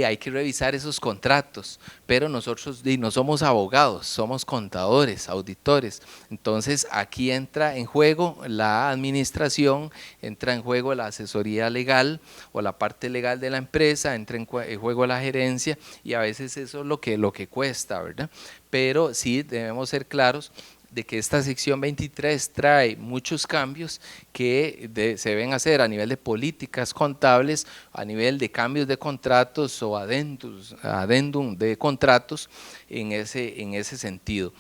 hay que revisar esos contratos, pero nosotros no somos abogados, somos contadores, auditores. Entonces, aquí entra en juego la administración, entra en juego la asesoría legal o la parte legal de la empresa, entra en juego la gerencia, y a veces eso es lo que cuesta, ¿verdad? Pero sí debemos ser claros de que esta sección 23 trae muchos cambios que se deben hacer a nivel de políticas contables, a nivel de cambios de contratos o adendum de contratos en ese sentido.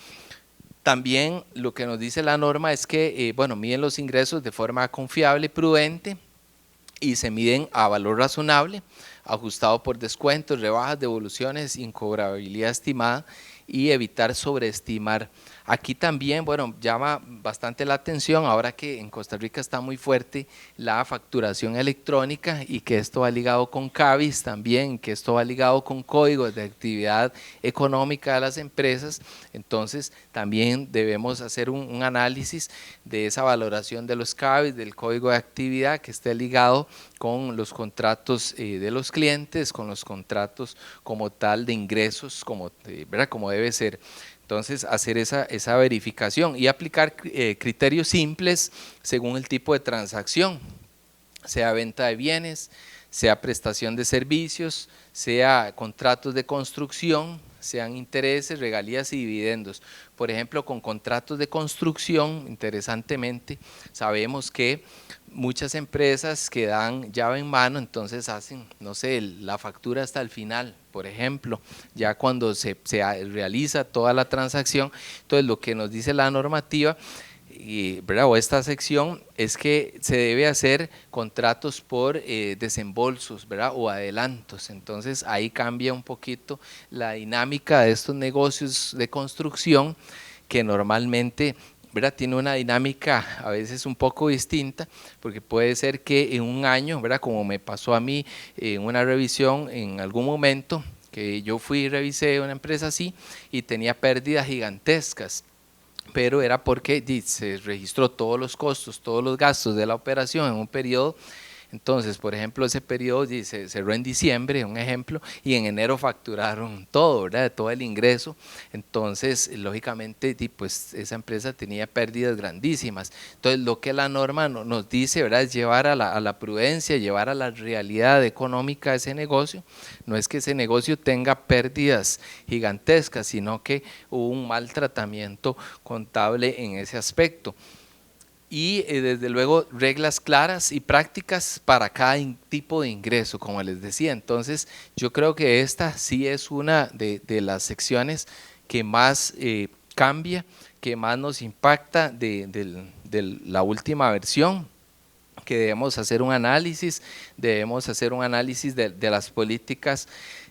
También lo que nos dice la norma es que, bueno, miden los ingresos de forma confiable, prudente, y se miden a valor razonable, ajustado por descuentos, rebajas, devoluciones, incobrabilidad estimada, y evitar sobreestimar. Aquí también, bueno, llama bastante la atención ahora que en Costa Rica está muy fuerte la facturación electrónica, y que esto va ligado con CABIS también, que esto va ligado con códigos de actividad económica de las empresas. Entonces también debemos hacer un análisis de esa valoración de los CABIS, del código de actividad, que esté ligado con los contratos de los clientes, con los contratos como tal de ingresos, ¿verdad? Como debe ser. Entonces, hacer esa verificación y aplicar criterios simples según el tipo de transacción, sea venta de bienes, sea prestación de servicios, sea contratos de construcción, sean intereses, regalías y dividendos. Por ejemplo, con contratos de construcción, interesantemente, sabemos que muchas empresas que dan llave en mano, entonces hacen, no sé, la factura hasta el final, por ejemplo, ya cuando se realiza toda la transacción. Entonces, lo que nos dice la normativa, ¿verdad?, o esta sección, es que se debe hacer contratos por desembolsos, ¿verdad?, o adelantos. Entonces ahí cambia un poquito la dinámica de estos negocios de construcción, que normalmente, ¿verdad?, tiene una dinámica a veces un poco distinta, porque puede ser que en un año, ¿verdad?, como me pasó a mí en una revisión en algún momento, que yo fui y revisé una empresa así y tenía pérdidas gigantescas, pero era porque se registró todos los costos, todos los gastos de la operación en un periodo. Entonces, por ejemplo, ese periodo se cerró en diciembre, un ejemplo, y en enero facturaron todo, ¿verdad?, todo el ingreso. Entonces, lógicamente, pues esa empresa tenía pérdidas grandísimas. Entonces, lo que la norma nos dice, ¿verdad?, es llevar a la prudencia, llevar a la realidad económica de ese negocio. No es que ese negocio tenga pérdidas gigantescas, sino que hubo un mal tratamiento contable en ese aspecto. Y desde luego reglas claras y prácticas para cada tipo de ingreso, como les decía. Entonces, yo creo que esta sí es una de las secciones que más cambia, que más nos impacta de la última versión, que debemos hacer un análisis de las políticas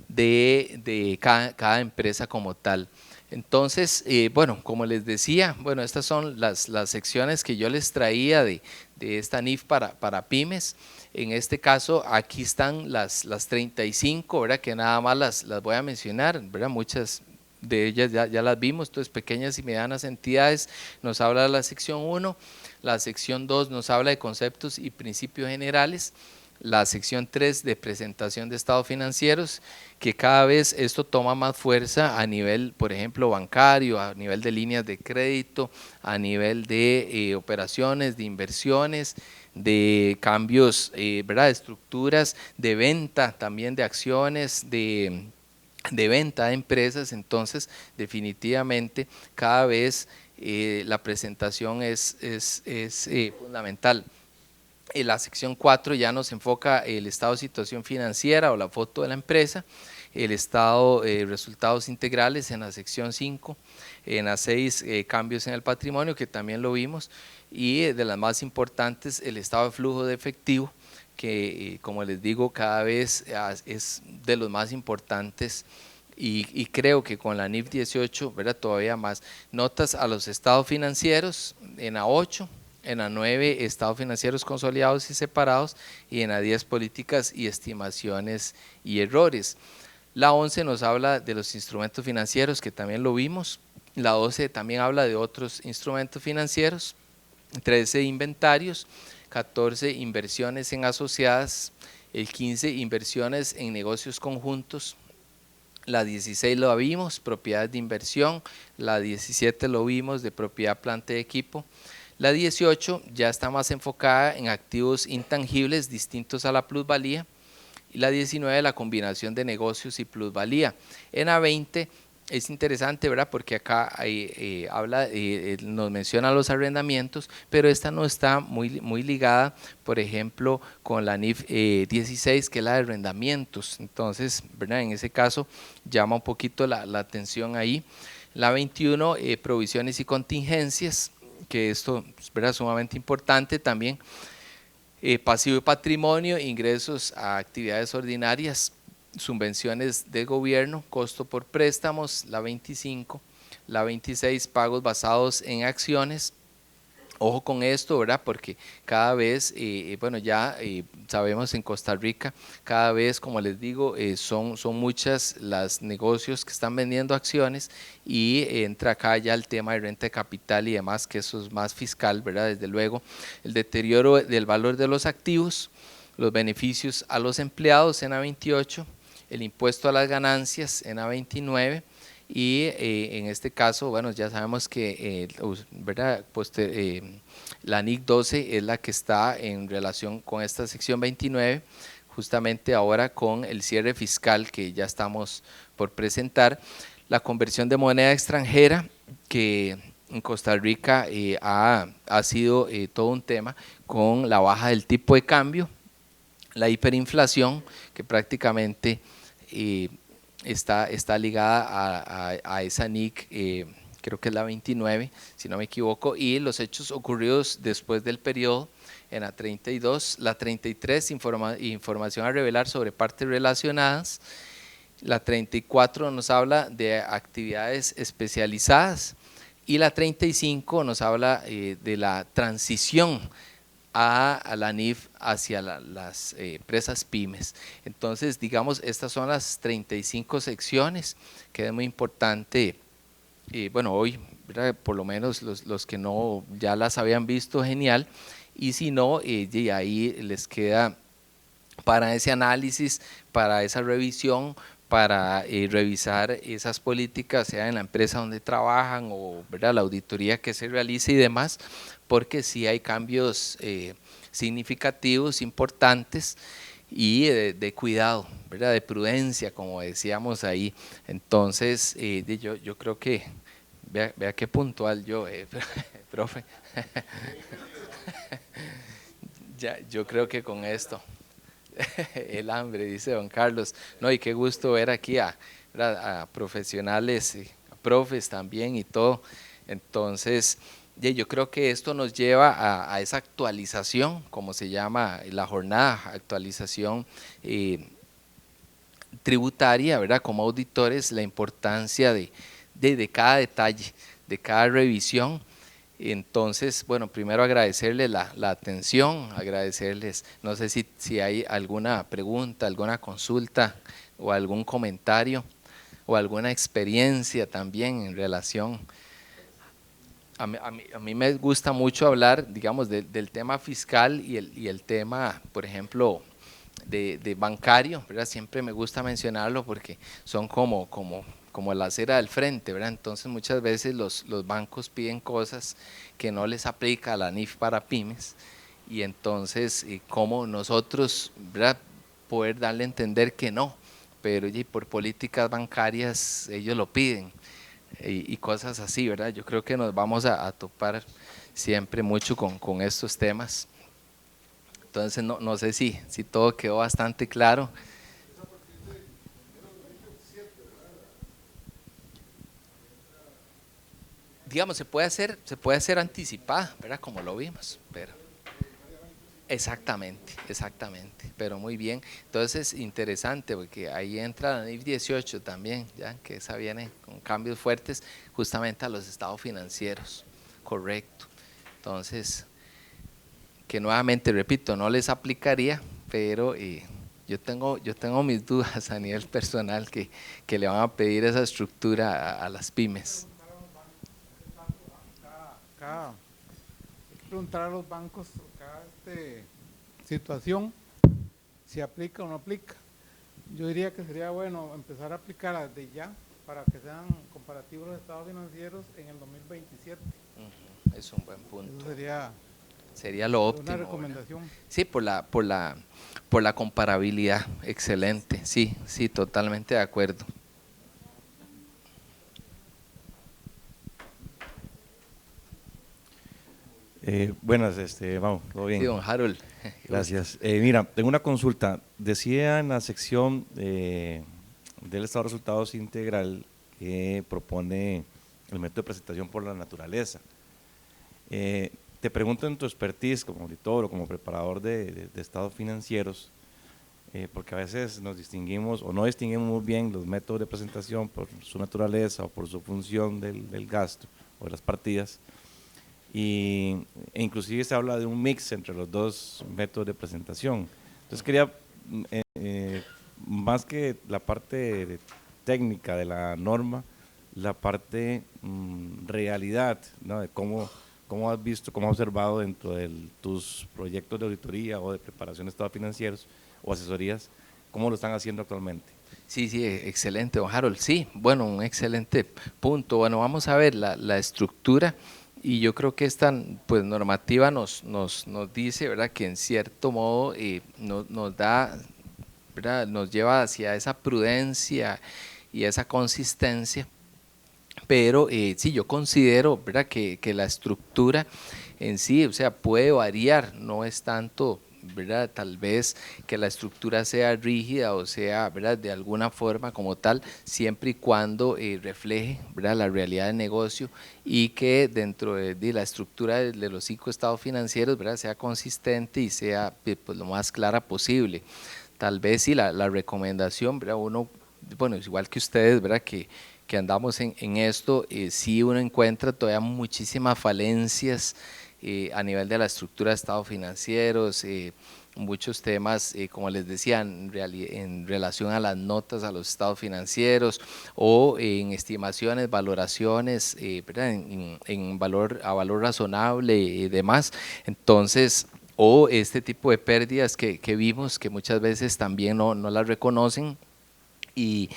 de cada empresa como tal. Entonces, bueno, como les decía, bueno, estas son las secciones que yo les traía de esta NIF para pymes. En este caso, aquí están las 35, ¿verdad?, que nada más las voy a mencionar, ¿verdad? Muchas de ellas ya las vimos. Entonces, pequeñas y medianas entidades, nos habla de la sección 1, la sección 2 nos habla de conceptos y principios generales, la sección 3 de presentación de estados financieros, que cada vez esto toma más fuerza a nivel, por ejemplo, bancario, a nivel de líneas de crédito, a nivel de operaciones, de inversiones, de cambios, ¿verdad?, de estructuras, de venta también de acciones, de venta de empresas. Entonces, definitivamente, cada vez la presentación es fundamental. En la sección 4 ya nos enfoca el estado de situación financiera o la foto de la empresa, el estado de resultados integrales en la sección 5, en la 6 cambios en el patrimonio, que también lo vimos, y de las más importantes, el estado de flujo de efectivo, que como les digo, cada vez es de los más importantes. Y creo que con la NIF 18, ¿verdad?, todavía más. Notas a los estados financieros en la 8, en la 9 estados financieros consolidados y separados, y en la 10 políticas y estimaciones y errores. La 11 nos habla de los instrumentos financieros, que también lo vimos. La 12 también habla de otros instrumentos financieros. 13 inventarios, 14 inversiones en asociadas, el 15 inversiones en negocios conjuntos, la 16 lo vimos, propiedades de inversión, la 17 lo vimos de propiedad, planta y equipo, la 18 ya está más enfocada en activos intangibles distintos a la plusvalía, y la 19 la combinación de negocios y plusvalía. En la 20 es interesante, ¿verdad? Porque acá nos menciona los arrendamientos, pero esta no está muy ligada, por ejemplo, con la NIF 16, que es la de arrendamientos. Entonces, ¿verdad? En ese caso llama un poquito la atención ahí. La 21, provisiones y contingencias, que esto es, ¿verdad?, sumamente importante también. Pasivo y patrimonio, ingresos a actividades ordinarias, subvenciones de gobierno, costo por préstamos, la 25, la 26, pagos basados en acciones. Ojo con esto, ¿verdad? Porque cada vez, bueno, ya sabemos en Costa Rica, cada vez, como les digo, son muchas las negocios que están vendiendo acciones, y entra acá ya el tema de renta de capital y demás, que eso es más fiscal, ¿verdad? Desde luego, el deterioro del valor de los activos, los beneficios a los empleados en la 28, el impuesto a las ganancias en la 29, y en este caso, bueno, ya sabemos que ¿verdad? Pues, la NIC 12 es la que está en relación con esta sección 29, justamente ahora con el cierre fiscal que ya estamos por presentar, la conversión de moneda extranjera, que en Costa Rica ha sido todo un tema con la baja del tipo de cambio, la hiperinflación, que prácticamente está ligada a esa NIC, creo que es la 29, si no me equivoco, y los hechos ocurridos después del periodo en la 32, la 33, información a revelar sobre partes relacionadas, la 34 nos habla de actividades especializadas, y la 35 nos habla de la transición a la NIF hacia las empresas pymes. Entonces, digamos, estas son las 35 secciones, que es muy importante. Bueno, hoy, ¿verdad?, por lo menos los que no ya las habían visto, genial, y si no, ahí les queda para ese análisis, para esa revisión, para revisar esas políticas, sea en la empresa donde trabajan o, ¿verdad?, la auditoría que se realice y demás, porque sí hay cambios significativos, importantes, y de cuidado, ¿verdad?, de prudencia, como decíamos ahí. Entonces, yo creo que, vea qué puntual yo, profe. Ya, yo creo que con esto, el hambre, dice don Carlos. No, y qué gusto ver aquí a profesionales, a profes también y todo. Entonces, yo creo que esto nos lleva a esa actualización, como se llama la jornada, actualización tributaria, ¿verdad? Como auditores, la importancia de cada detalle, de cada revisión. Entonces, bueno, primero agradecerles la atención, agradecerles, no sé si hay alguna pregunta, alguna consulta o algún comentario o alguna experiencia también en relación. A mí me gusta mucho hablar, digamos, del tema fiscal y el tema, por ejemplo, de bancario, ¿verdad? Siempre me gusta mencionarlo porque son como la acera del frente, ¿verdad? Entonces muchas veces los bancos piden cosas que no les aplica a la NIF para pymes, y entonces como nosotros, ¿verdad?, poder darle a entender que no, pero por políticas bancarias ellos lo piden, y cosas así, ¿verdad? Yo creo que nos vamos a topar siempre mucho con estos temas. Entonces no sé si todo quedó bastante claro. Digamos, se puede hacer anticipada, ¿verdad? Como lo vimos, pero exactamente, pero muy bien. Entonces, interesante, porque ahí entra la NIF 18 también, ya que esa viene con cambios fuertes justamente a los estados financieros, correcto. Entonces, que nuevamente, repito, no les aplicaría, pero yo tengo mis dudas a nivel personal que le van a pedir esa estructura a las pymes. Acá preguntar a los bancos cada situación si aplica o no aplica. Yo diría que sería bueno empezar a aplicar desde ya para que sean comparativos los estados financieros en el 2027. Es un buen punto. Eso sería lo óptimo. Una recomendación. ¿Verdad? Sí, por la comparabilidad. Excelente. Sí, sí, totalmente de acuerdo. Buenas, vamos, todo bien. Sí, don Harold. Gracias. Mira, tengo una consulta. Decía en la sección del estado de resultados integral que propone el método de presentación por la naturaleza. Te pregunto en tu expertise como auditor o como preparador de estados financieros, porque a veces nos distinguimos o no distinguimos muy bien los métodos de presentación por su naturaleza o por su función del gasto o de las partidas. E inclusive se habla de un mix entre los dos métodos de presentación. Entonces quería, más que la parte técnica de la norma, la parte realidad, ¿no? De cómo has visto, cómo has observado dentro de tus proyectos de auditoría o de preparación de estados financieros o asesorías, cómo lo están haciendo actualmente. Sí, sí, excelente, don Harold. Sí, bueno, un excelente punto. Bueno, vamos a ver la estructura. Y yo creo que esta pues, normativa nos dice, ¿verdad?, que en cierto modo nos da, ¿verdad?, nos lleva hacia esa prudencia y esa consistencia, pero sí, yo considero, ¿verdad?, que la estructura en sí, o sea, puede variar, no es tanto, ¿verdad?, tal vez que la estructura sea rígida o sea, ¿verdad?, de alguna forma como tal, siempre y cuando refleje, ¿verdad?, la realidad del negocio y que dentro de la estructura de los 5 estados financieros, ¿verdad?, sea consistente y sea pues, lo más clara posible. Tal vez sí la recomendación, ¿verdad?, uno, bueno, es igual que ustedes, ¿verdad?, que andamos en esto, sí uno encuentra todavía muchísimas falencias a nivel de la estructura de estados financieros, muchos temas, como les decía, en relación a las notas a los estados financieros o en estimaciones, valoraciones, ¿verdad?, en valor razonable y demás. Entonces, o este tipo de pérdidas que vimos que muchas veces también no las reconocen. Y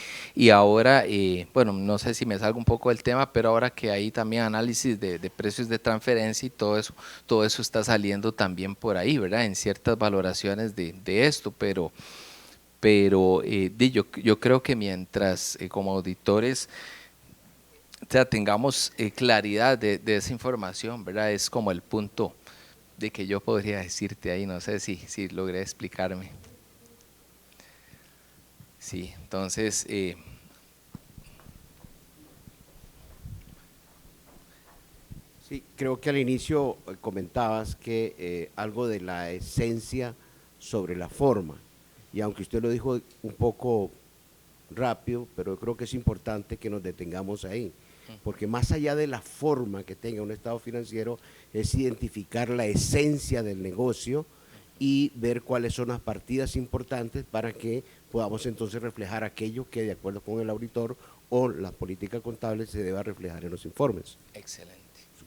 ahora, bueno, no sé si me salgo un poco del tema, pero ahora que hay también análisis de precios de transferencia y todo eso está saliendo también por ahí, ¿verdad? En ciertas valoraciones de esto, pero yo creo que mientras como auditores, o sea, tengamos claridad de esa información, ¿verdad? Es como el punto de que yo podría decirte ahí, no sé si logré explicarme. Sí, entonces… Sí, creo que al inicio comentabas que algo de la esencia sobre la forma, y aunque usted lo dijo un poco rápido, pero creo que es importante que nos detengamos ahí, porque más allá de la forma que tenga un estado financiero, es identificar la esencia del negocio y ver cuáles son las partidas importantes para que podamos entonces reflejar aquello que de acuerdo con el auditor o la política contable se deba reflejar en los informes. Excelente.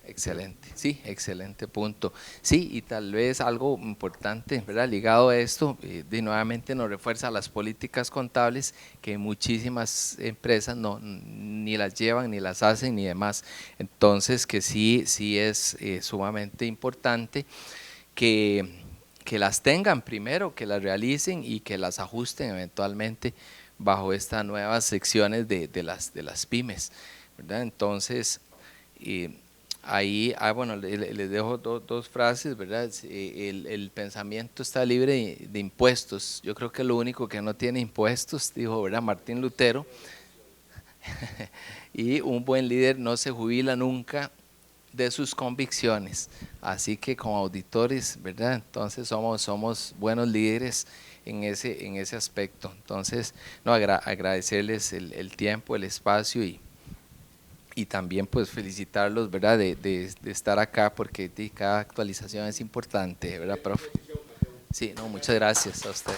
Excelente, sí, excelente punto. Sí, y tal vez algo importante, ¿verdad?, ligado a esto, de nuevamente nos refuerza las políticas contables que muchísimas empresas ni las llevan, ni las hacen, ni demás. Entonces, que sí es sumamente importante que las tengan primero, que las realicen y que las ajusten eventualmente bajo estas nuevas secciones de las pymes, ¿verdad? Entonces, ahí, bueno, les dejo dos frases, ¿verdad? El pensamiento está libre de impuestos. Yo creo que lo único que no tiene impuestos, dijo, ¿verdad?, Martín Lutero. Y un buen líder no se jubila nunca de sus convicciones. Así que como auditores, ¿verdad?, entonces somos buenos líderes en ese aspecto. Entonces, no, agradecerles el tiempo, el espacio y también pues felicitarlos, ¿verdad?, de estar acá, porque cada actualización es importante, ¿verdad, profe? Sí, no, muchas gracias a usted.